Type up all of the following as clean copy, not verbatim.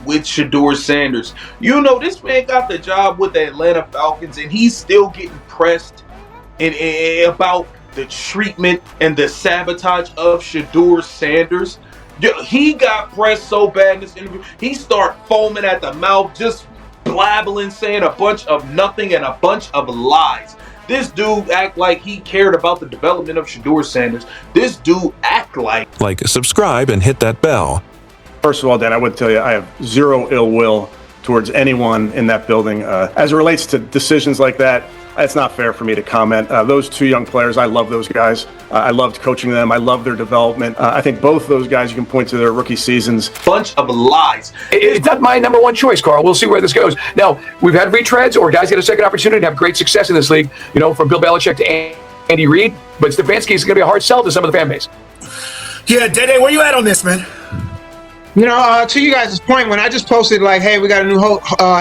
with Shedeur Sanders. You know, this man got the job with the Atlanta Falcons, and he's still getting pressed about the treatment and the sabotage of Shedeur Sanders. He got pressed so bad in this interview, he started foaming at the mouth, just blabbling, saying a bunch of nothing and a bunch of lies. This dude act like he cared about the development of Shedeur Sanders. This dude act like... subscribe, and hit that bell. First of all, Dan, I would tell you I have zero ill will towards anyone in that building. As it relates to decisions like that, it's not fair for me to comment. Those two young players, I love those guys. I loved coaching them. I love their development. I think both those guys, you can point to their rookie seasons. Bunch of lies. It's not my number one choice, Carl. We'll see where this goes. Now, we've had retreads or guys get a second opportunity to have great success in this league, you know, from Bill Belichick to Andy Reid. But Stefanski is going to be a hard sell to some of the fan base. Yeah, Dede, where you at on this, man? You know, to you guys' point, when I just posted like, hey, we got a new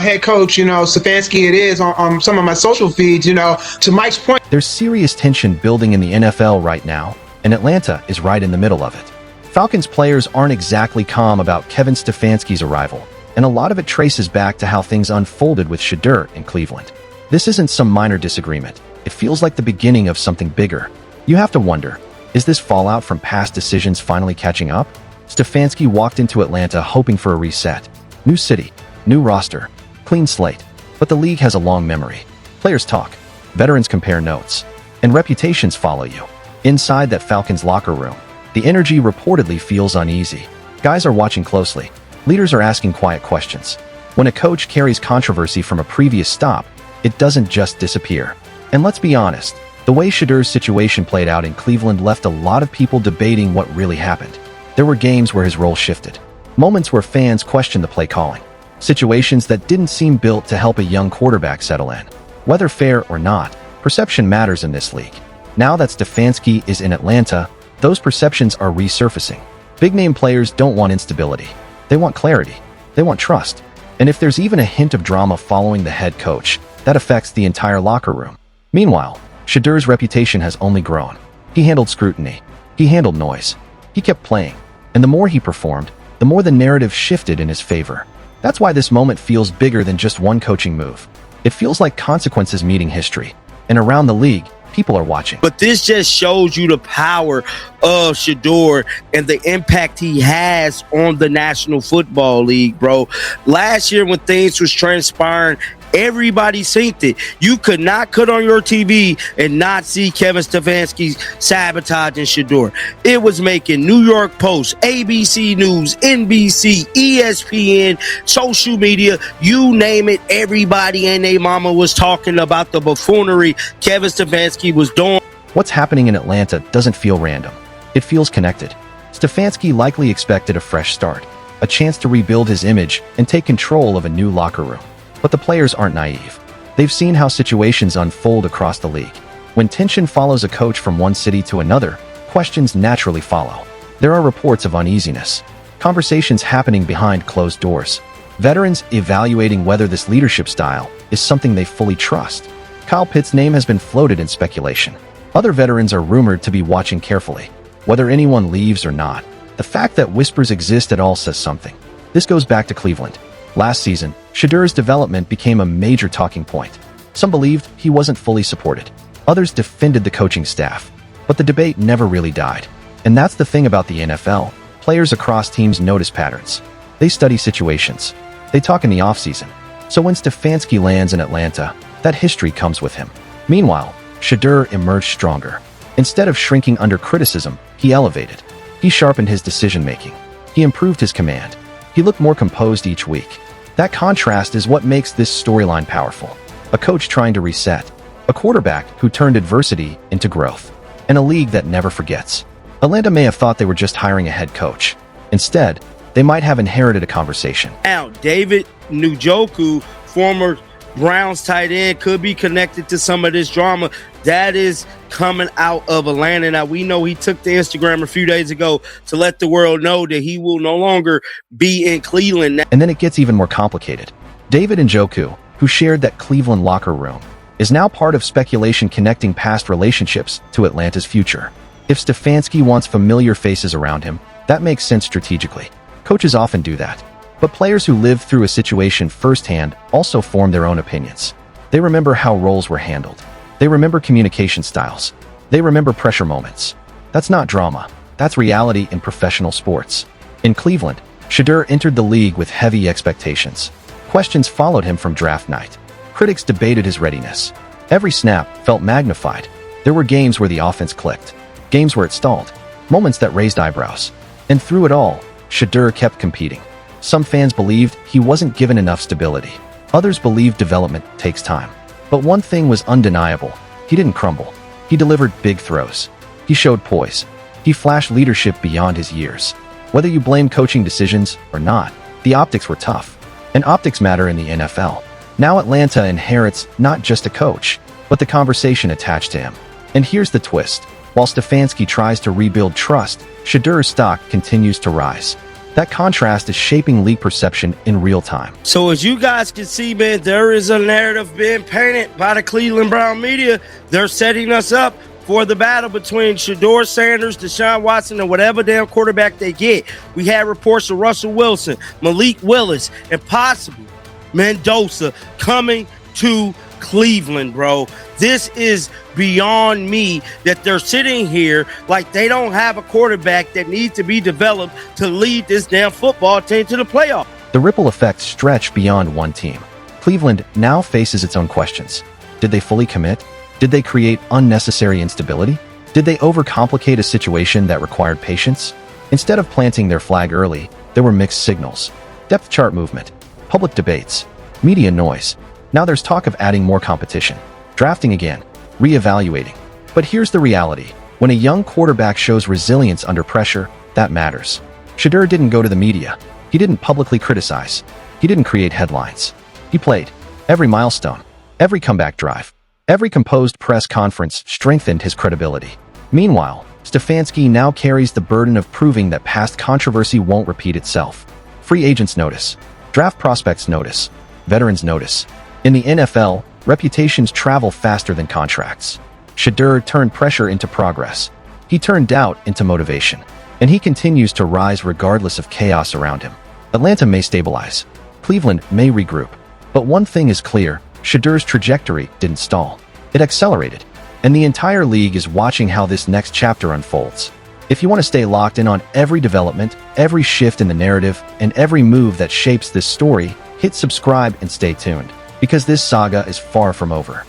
head coach, you know, Stefanski it is, on some of my social feeds, you know, to Mike's point. There's serious tension building in the NFL right now, and Atlanta is right in the middle of it. Falcons players aren't exactly calm about Kevin Stefanski's arrival, and a lot of it traces back to how things unfolded with Shedeur in Cleveland. This isn't some minor disagreement. It feels like the beginning of something bigger. You have to wonder, is this fallout from past decisions finally catching up? Stefanski walked into Atlanta hoping for a reset. New city, new roster, clean slate. But the league has a long memory. Players talk, veterans compare notes, and reputations follow you. Inside that Falcons locker room, the energy reportedly feels uneasy. Guys are watching closely. Leaders are asking quiet questions. When a coach carries controversy from a previous stop, it doesn't just disappear. And let's be honest, the way Shedeur's situation played out in Cleveland left a lot of people debating what really happened. There were games where his role shifted, moments where fans questioned the play calling, situations that didn't seem built to help a young quarterback settle in. Whether fair or not, perception matters in this league. Now that Stefanski is in Atlanta, those perceptions are resurfacing. Big-name players don't want instability. They want clarity. They want trust. And if there's even a hint of drama following the head coach, that affects the entire locker room. Meanwhile, Shedeur's reputation has only grown. He handled scrutiny. He handled noise. He kept playing. And the more he performed, the more the narrative shifted in his favor. That's why this moment feels bigger than just one coaching move. It feels like consequences meeting history. And around the league, people are watching. But this just shows you the power of Shedeur and the impact he has on the National Football League, bro. Last year when things was transpiring, everybody seen it. You could not cut on your TV and not see Kevin Stefanski sabotaging Shedeur. It was making New York Post, ABC News, NBC, ESPN, social media, you name it. Everybody and their mama was talking about the buffoonery Kevin Stefanski was doing. What's happening in Atlanta doesn't feel random. It feels connected. Stefanski likely expected a fresh start, a chance to rebuild his image and take control of a new locker room. But the players aren't naive. They've seen how situations unfold across the league. When tension follows a coach from one city to another, questions naturally follow. There are reports of uneasiness, conversations happening behind closed doors, veterans evaluating whether this leadership style is something they fully trust. Kyle Pitts' name has been floated in speculation. Other veterans are rumored to be watching carefully. Whether anyone leaves or not, the fact that whispers exist at all says something. This goes back to Cleveland. Last season, Shedeur's development became a major talking point. Some believed he wasn't fully supported. Others defended the coaching staff. But the debate never really died. And that's the thing about the NFL. Players across teams notice patterns. They study situations. They talk in the offseason. So when Stefanski lands in Atlanta, that history comes with him. Meanwhile, Shedeur emerged stronger. Instead of shrinking under criticism, he elevated. He sharpened his decision-making. He improved his command. He looked more composed each week. That contrast is what makes this storyline powerful. A coach trying to reset, a quarterback who turned adversity into growth, and a league that never forgets. Atlanta may have thought they were just hiring a head coach. Instead, they might have inherited a conversation. Now, David Njoku, former Browns tight end, could be connected to some of this drama that is coming out of Atlanta. Now, we know he took to Instagram a few days ago to let the world know that he will no longer be in Cleveland now. And then it gets even more complicated. David Njoku, who shared that Cleveland locker room, is now part of speculation connecting past relationships to Atlanta's future. If Stefanski wants familiar faces around him, that makes sense strategically. Coaches often do that. But players who lived through a situation firsthand also form their own opinions. They remember how roles were handled. They remember communication styles. They remember pressure moments. That's not drama. That's reality in professional sports. In Cleveland, Shedeur entered the league with heavy expectations. Questions followed him from draft night. Critics debated his readiness. Every snap felt magnified. There were games where the offense clicked, games where it stalled, moments that raised eyebrows. And through it all, Shedeur kept competing. Some fans believed he wasn't given enough stability. Others believed development takes time. But one thing was undeniable. He didn't crumble. He delivered big throws. He showed poise. He flashed leadership beyond his years. Whether you blame coaching decisions or not, the optics were tough. And optics matter in the NFL. Now Atlanta inherits not just a coach, but the conversation attached to him. And here's the twist. While Stefanski tries to rebuild trust, Shedeur's stock continues to rise. That contrast is shaping league perception in real time. So as you guys can see, man, there is a narrative being painted by the Cleveland Brown media. They're setting us up for the battle between Shedeur Sanders, Deshaun Watson, and whatever damn quarterback they get. We had reports of Russell Wilson, Malik Willis, and possibly Mendoza coming to Cleveland, bro. This is beyond me that they're sitting here like they don't have a quarterback that needs to be developed to lead this damn football team to the playoff. The ripple effects stretch beyond one team. Cleveland now faces its own questions. Did they fully commit? Did they create unnecessary instability? Did they overcomplicate a situation that required patience? Instead of planting their flag early, there were mixed signals. Depth chart movement, public debates, media noise. Now there's talk of adding more competition, drafting again, reevaluating. But here's the reality. When a young quarterback shows resilience under pressure, that matters. Shedeur didn't go to the media. He didn't publicly criticize. He didn't create headlines. He played. Every milestone, every comeback drive, every composed press conference strengthened his credibility. Meanwhile, Stefanski now carries the burden of proving that past controversy won't repeat itself. Free agents notice. Draft prospects notice. Veterans notice. In the NFL, reputations travel faster than contracts. Shedeur turned pressure into progress. He turned doubt into motivation. And he continues to rise regardless of chaos around him. Atlanta may stabilize. Cleveland may regroup. But one thing is clear. Shedeur's trajectory didn't stall. It accelerated. And the entire league is watching how this next chapter unfolds. If you want to stay locked in on every development, every shift in the narrative, and every move that shapes this story, hit subscribe and stay tuned, because this saga is far from over.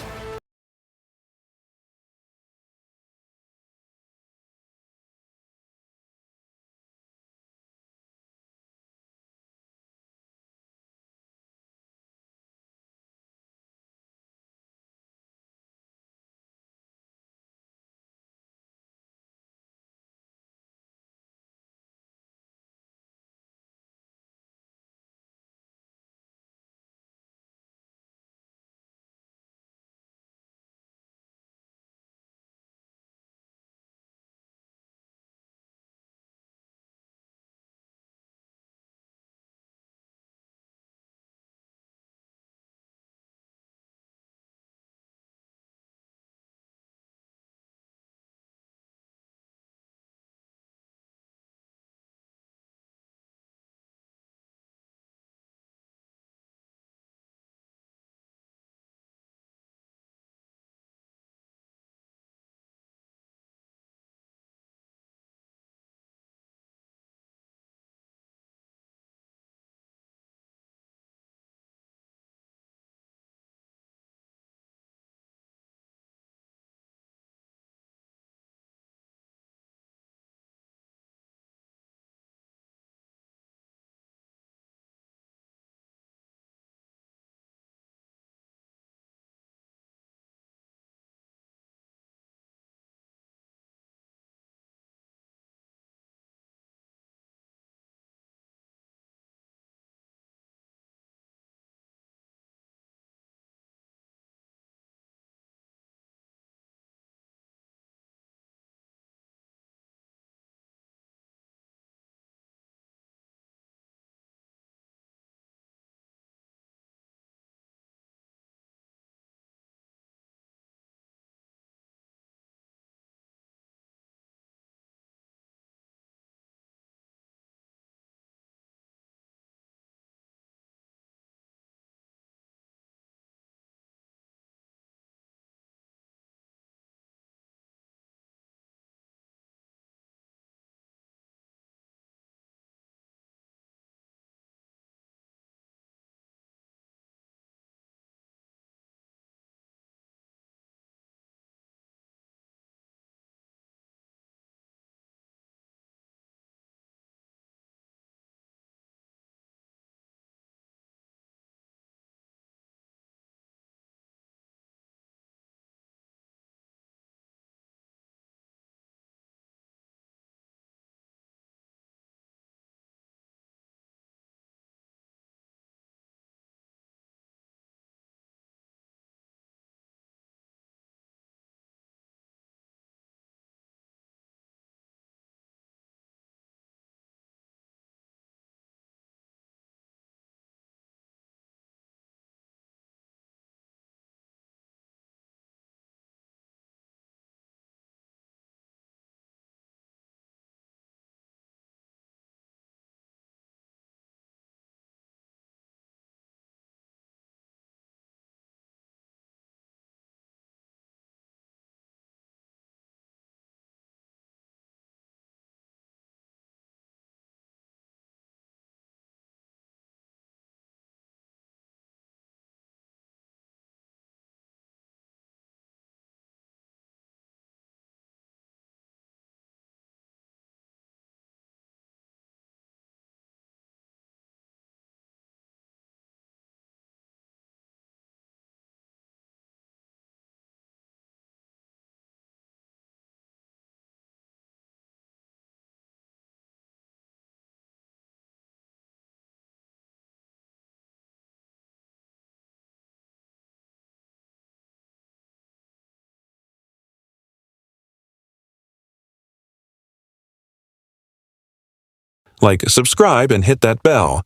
like subscribe and hit that bell.